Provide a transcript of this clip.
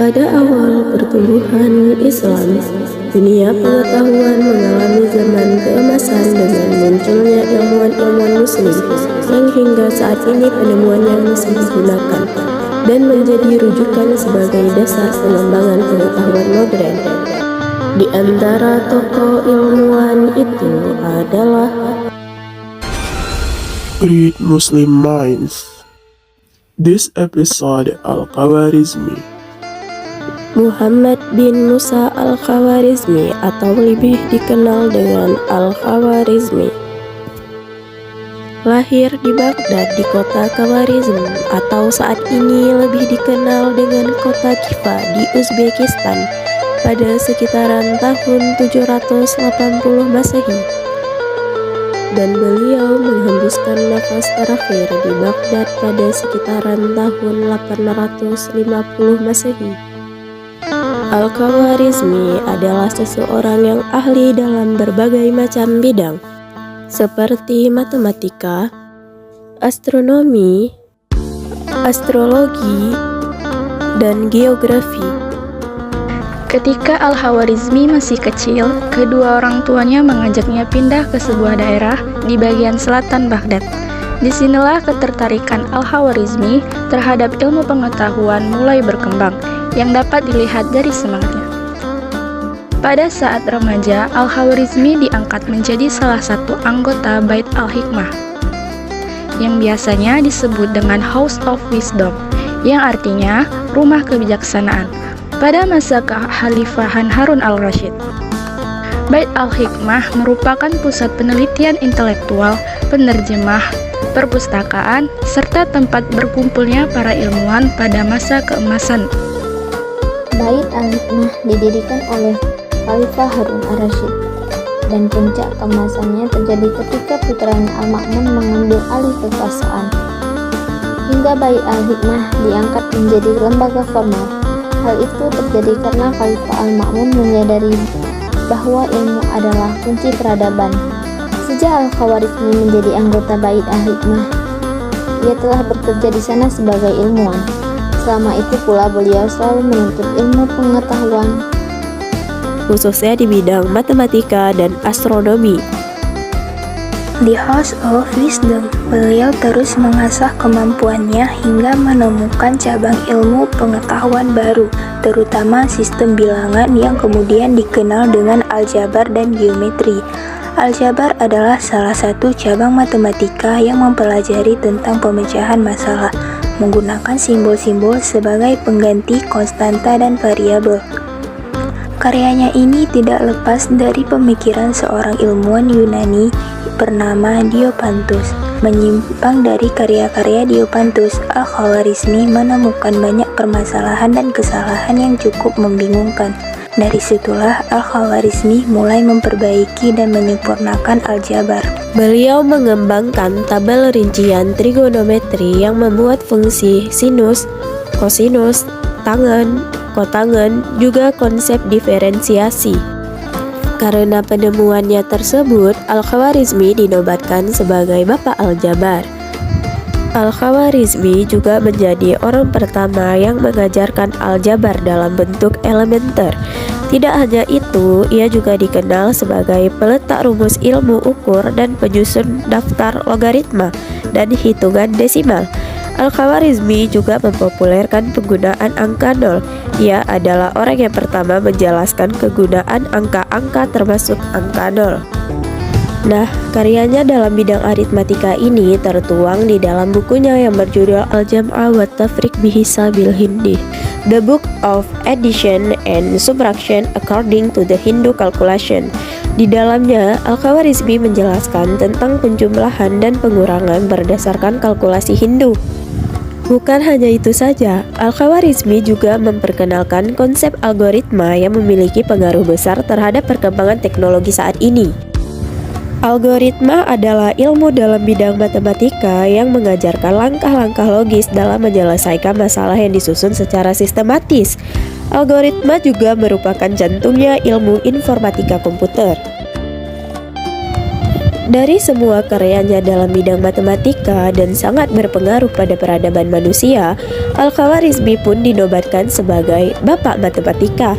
Pada awal pertumbuhan Islam, dunia pengetahuan mengalami zaman keemasan dengan munculnya ilmuwan-ilmuwan muslim yang hingga saat ini penemuannya masih digunakan dan menjadi rujukan sebagai dasar pengembangan pengetahuan modern. Di antara tokoh ilmuwan itu adalah Great Muslim Minds. This episode Al-Khawarizmi. Muhammad bin Musa Al-Khawarizmi atau lebih dikenal dengan Al-Khawarizmi. Lahir di Baghdad di kota Khawarizm atau saat ini lebih dikenal dengan kota Kifa di Uzbekistan pada sekitaran tahun 780 Masehi. Dan beliau menghembuskan nafas terakhir di Baghdad pada sekitaran tahun 850 Masehi. Al-Khawarizmi adalah seseorang yang ahli dalam berbagai macam bidang, seperti matematika, astronomi, astrologi, dan geografi. Ketika Al-Khawarizmi masih kecil, kedua orang tuanya mengajaknya pindah ke sebuah daerah di bagian selatan Baghdad. Disinilah ketertarikan Al-Khawarizmi terhadap ilmu pengetahuan mulai berkembang, yang dapat dilihat dari semangatnya. Pada saat remaja, Al-Khawarizmi diangkat menjadi salah satu anggota Bait Al-Hikmah, yang biasanya disebut dengan House of Wisdom, yang artinya rumah kebijaksanaan, pada masa kekhalifahan Harun al-Rasyid. Bait Al-Hikmah merupakan pusat penelitian intelektual, penerjemah, perpustakaan, serta tempat berkumpulnya para ilmuwan pada masa keemasan. Bait Al-Hikmah didirikan oleh Khalifah Harun al-Rasyid dan puncak keemasannya terjadi ketika putranya Al-Ma'mun mengambil alih kekuasaan. Hingga Bait Al-Hikmah diangkat menjadi lembaga formal. Hal itu terjadi karena Khalifah Al-Ma'mun menyadari bahwa ilmu adalah kunci peradaban. Sejak Al-Khawarizmi menjadi anggota Bait Al-Hikmah, ia telah bekerja di sana sebagai ilmuwan. Selama itu pula beliau selalu menuntut ilmu pengetahuan, khususnya di bidang matematika dan astronomi. Di House of Wisdom, beliau terus mengasah kemampuannya hingga menemukan cabang ilmu pengetahuan baru, terutama sistem bilangan yang kemudian dikenal dengan aljabar dan geometri. Aljabar adalah salah satu cabang matematika yang mempelajari tentang pemecahan masalah menggunakan simbol-simbol sebagai pengganti konstanta dan variabel. Karyanya ini tidak lepas dari pemikiran seorang ilmuwan Yunani bernama Diopantus. Menyimpang dari karya-karya Diopantus, Al-Khawarizmi menemukan banyak permasalahan dan kesalahan yang cukup membingungkan. Dari situlah Al-Khawarizmi mulai memperbaiki dan menyempurnakan aljabar. Beliau mengembangkan tabel rincian trigonometri yang membuat fungsi sinus, kosinus, tangen, kotangen, juga konsep diferensiasi. Karena penemuannya tersebut, Al-Khawarizmi dinobatkan sebagai Bapak Aljabar. Al-Khawarizmi juga menjadi orang pertama yang mengajarkan aljabar dalam bentuk elementer. Tidak hanya itu, ia juga dikenal sebagai peletak rumus ilmu ukur dan penyusun daftar logaritma dan hitungan desimal. Al-Khawarizmi juga mempopulerkan penggunaan angka 0. Ia adalah orang yang pertama menjelaskan kegunaan angka-angka termasuk angka 0. Nah, karyanya dalam bidang aritmatika ini tertuang di dalam bukunya yang berjudul Al-Jam'a wa Tafriq bi Hisabil Hindi, The Book of Addition and Subtraction According to the Hindu Calculation. Di dalamnya, Al-Khawarizmi menjelaskan tentang penjumlahan dan pengurangan berdasarkan kalkulasi Hindu. Bukan hanya itu saja, Al-Khawarizmi juga memperkenalkan konsep algoritma yang memiliki pengaruh besar terhadap perkembangan teknologi saat ini. Algoritma adalah ilmu dalam bidang matematika yang mengajarkan langkah-langkah logis dalam menyelesaikan masalah yang disusun secara sistematis. Algoritma juga merupakan jantungnya ilmu informatika komputer. Dari semua karyanya dalam bidang matematika dan sangat berpengaruh pada peradaban manusia, Al-Khwarizmi pun dinobatkan sebagai Bapak Matematika.